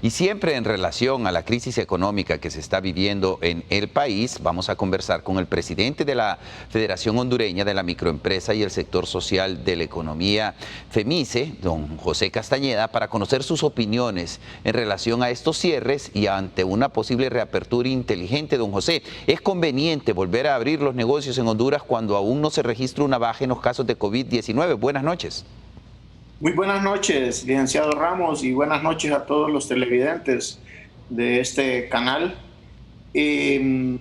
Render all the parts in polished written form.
Y siempre en relación a la crisis económica que se está viviendo en el país, vamos a conversar con el presidente de la Federación Hondureña de la Microempresa y el Sector Social de la Economía, FEMICE, don José Castañeda, para conocer sus opiniones en relación a estos cierres y ante una posible reapertura inteligente. Don José, ¿es conveniente volver a abrir los negocios en Honduras cuando aún no se registra una baja en los casos de COVID-19? Buenas noches. Muy buenas noches, licenciado Ramos, y buenas noches a todos los televidentes de este canal. En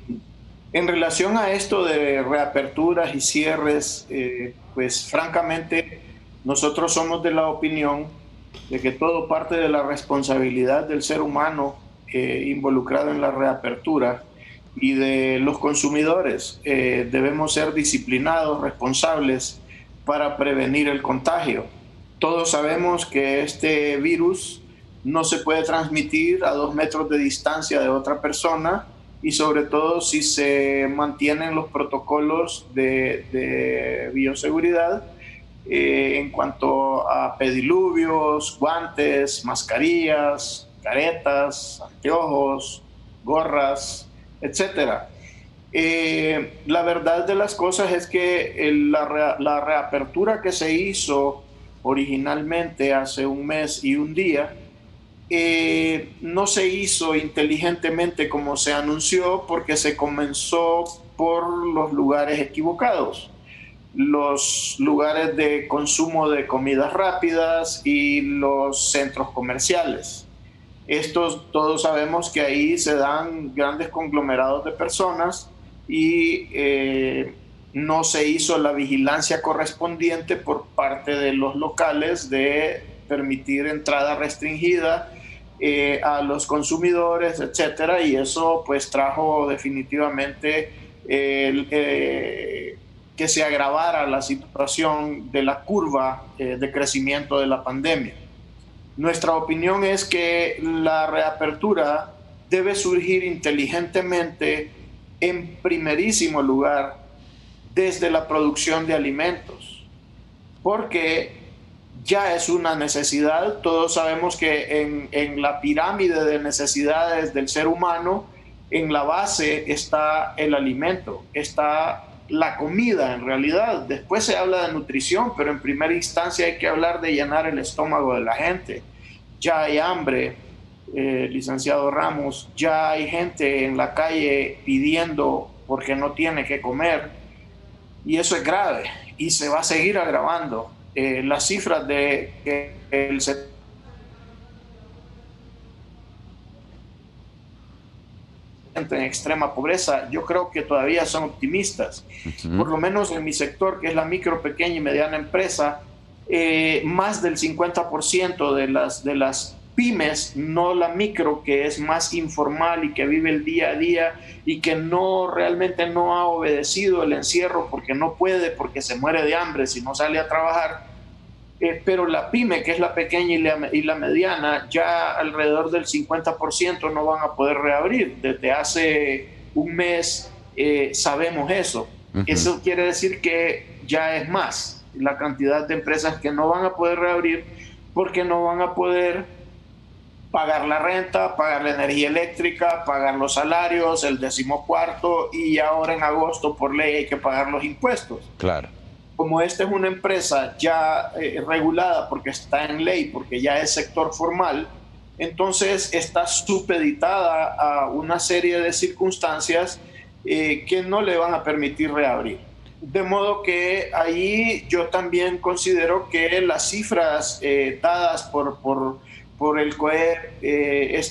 relación a esto de reaperturas y cierres, pues francamente nosotros somos de la opinión de que todo parte de la responsabilidad del ser humano involucrado en la reapertura y de los consumidores. Debemos ser disciplinados, responsables para prevenir el contagio. Todos sabemos que este virus no se puede transmitir a 2 metros de distancia de otra persona y sobre todo si se mantienen los protocolos de bioseguridad en cuanto a pediluvios, guantes, mascarillas, caretas, anteojos, gorras, etc. La verdad de las cosas es que la reapertura que se hizo originalmente hace 1 mes y 1 día, no se hizo inteligentemente como se anunció porque se comenzó por los lugares equivocados, los lugares de consumo de comidas rápidas y los centros comerciales. Estos, todos sabemos que ahí se dan grandes conglomerados de personas y no se hizo la vigilancia correspondiente por parte de los locales de permitir entrada restringida a los consumidores, etcétera, y eso pues trajo definitivamente que se agravara la situación de la curva de crecimiento de la pandemia. Nuestra opinión es que la reapertura debe surgir inteligentemente en primerísimo lugar desde la producción de alimentos, porque ya es una necesidad. Todos sabemos que en la pirámide de necesidades del ser humano, en la base está el alimento, está la comida en realidad. Después se habla de nutrición, pero en primera instancia hay que hablar de llenar el estómago de la gente. Ya hay hambre, licenciado Ramos, ya hay gente en la calle pidiendo porque no tiene que comer. Y eso es grave y se va a seguir agravando. Las cifras de que el en extrema pobreza, yo creo que todavía son optimistas. Por lo menos en mi sector, que es la micro, pequeña y mediana empresa, más del 50% de las pymes, no la micro, que es más informal y que vive el día a día y que realmente no ha obedecido el encierro porque no puede, porque se muere de hambre si no sale a trabajar. Pero la pyme, que es la pequeña y la mediana, ya alrededor del 50% no van a poder reabrir. Desde hace 1 mes sabemos eso. Eso quiere decir que ya es más la cantidad de empresas que no van a poder reabrir porque no van a poder pagar la renta, pagar la energía eléctrica, pagar los salarios, el 14º, y ahora en agosto por ley hay que pagar los impuestos. Claro. Como esta es una empresa ya regulada porque está en ley, porque ya es sector formal, entonces está supeditada a una serie de circunstancias que no le van a permitir reabrir. De modo que ahí yo también considero que las cifras dadas por el COE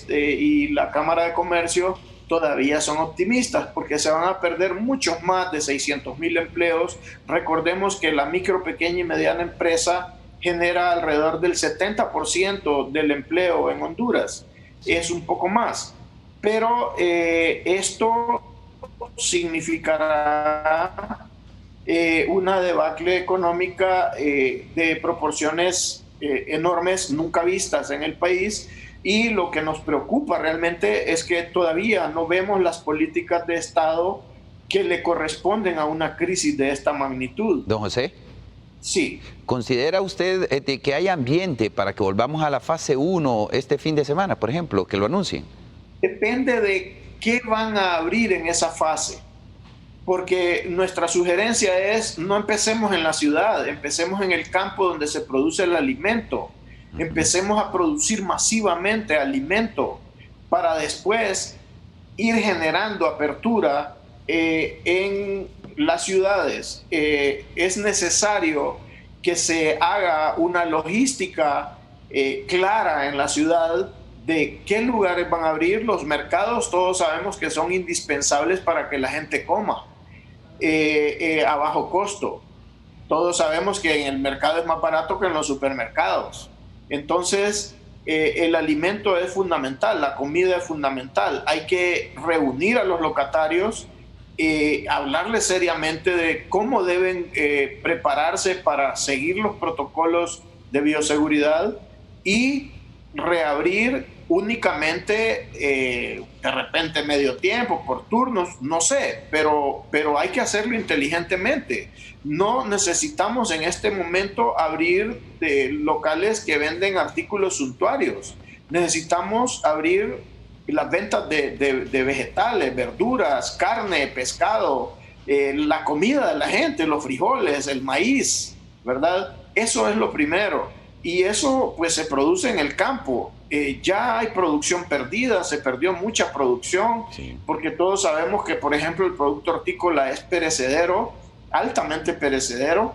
y la Cámara de Comercio todavía son optimistas, porque se van a perder muchos más de 600,000 empleos. Recordemos que la micro, pequeña y mediana empresa genera alrededor del 70% del empleo en Honduras. Es un poco más. Pero esto significará una debacle económica de proporciones enormes, nunca vistas en el país. Y lo que nos preocupa realmente es que todavía no vemos las políticas de Estado que le corresponden a una crisis de esta magnitud. Don José. Sí. ¿Considera usted de que hay ambiente para que volvamos a la fase 1 este fin de semana, por ejemplo, que lo anuncien? Depende de qué van a abrir en esa fase, porque nuestra sugerencia es no empecemos en la ciudad, empecemos en el campo donde se produce el alimento, empecemos a producir masivamente alimento para después ir generando apertura en las ciudades. Es necesario que se haga una logística clara en la ciudad de qué lugares van a abrir. Los mercados todos sabemos que son indispensables para que la gente coma a bajo costo. Todos sabemos que en el mercado es más barato que en los supermercados. Entonces, el alimento es fundamental, la comida es fundamental. Hay que reunir a los locatarios, hablarles seriamente de cómo deben prepararse para seguir los protocolos de bioseguridad y reabrir únicamente de repente medio tiempo, por turnos, no sé, pero hay que hacerlo inteligentemente. No necesitamos en este momento abrir locales que venden artículos suntuarios. Necesitamos abrir las ventas de vegetales, verduras, carne, pescado, la comida de la gente, los frijoles, el maíz, ¿verdad? Eso es lo primero. Y eso pues se produce en el campo. Ya hay producción perdida, se perdió mucha producción, sí, porque todos sabemos que, por ejemplo, el producto hortícola es perecedero, altamente perecedero.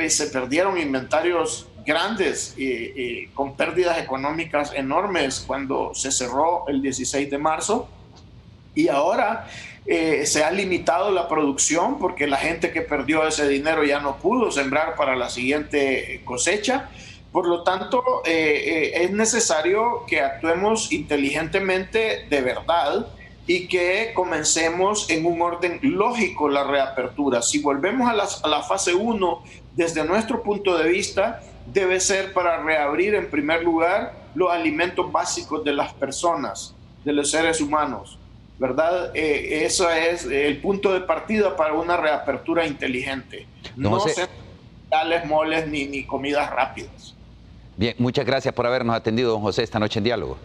Se perdieron inventarios grandes con pérdidas económicas enormes cuando se cerró el 16 de marzo. Y ahora se ha limitado la producción porque la gente que perdió ese dinero ya no pudo sembrar para la siguiente cosecha. Por lo tanto, es necesario que actuemos inteligentemente de verdad y que comencemos en un orden lógico la reapertura. Si volvemos a la fase 1, desde nuestro punto de vista, debe ser para reabrir en primer lugar los alimentos básicos de las personas, de los seres humanos, ¿verdad? Eso es el punto de partida para una reapertura inteligente. No cereales, moles ni comidas rápidas. Bien, muchas gracias por habernos atendido, don José, esta noche en Diálogo.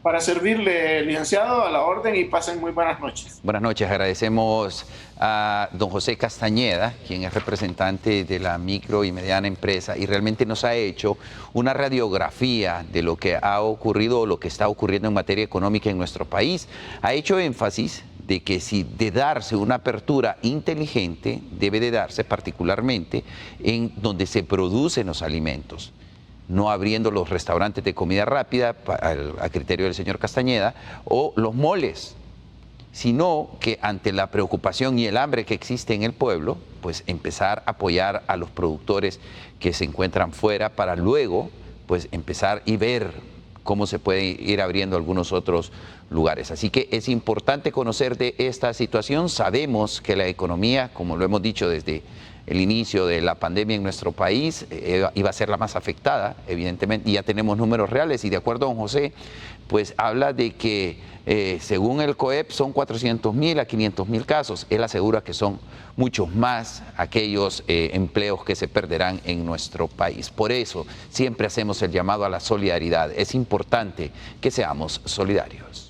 Para servirle, licenciado, a la orden, y pasen muy buenas noches. Buenas noches, agradecemos a don José Castañeda, quien es representante de la micro y mediana empresa y realmente nos ha hecho una radiografía de lo que ha ocurrido o lo que está ocurriendo en materia económica en nuestro país. Ha hecho énfasis de que si de darse una apertura inteligente, debe de darse particularmente en donde se producen los alimentos, no abriendo los restaurantes de comida rápida a criterio del señor Castañeda o los moles, sino que ante la preocupación y el hambre que existe en el pueblo, pues empezar a apoyar a los productores que se encuentran fuera para luego pues empezar y ver cómo se puede ir abriendo algunos otros lugares. Así que es importante conocer de esta situación. Sabemos que la economía, como lo hemos dicho desde el inicio de la pandemia en nuestro país, iba a ser la más afectada, evidentemente, y ya tenemos números reales, y de acuerdo a don José, pues habla de que según el COEP son 400.000 a 500.000 casos. Él asegura que son muchos más aquellos empleos que se perderán en nuestro país. Por eso siempre hacemos el llamado a la solidaridad. Es importante que seamos solidarios.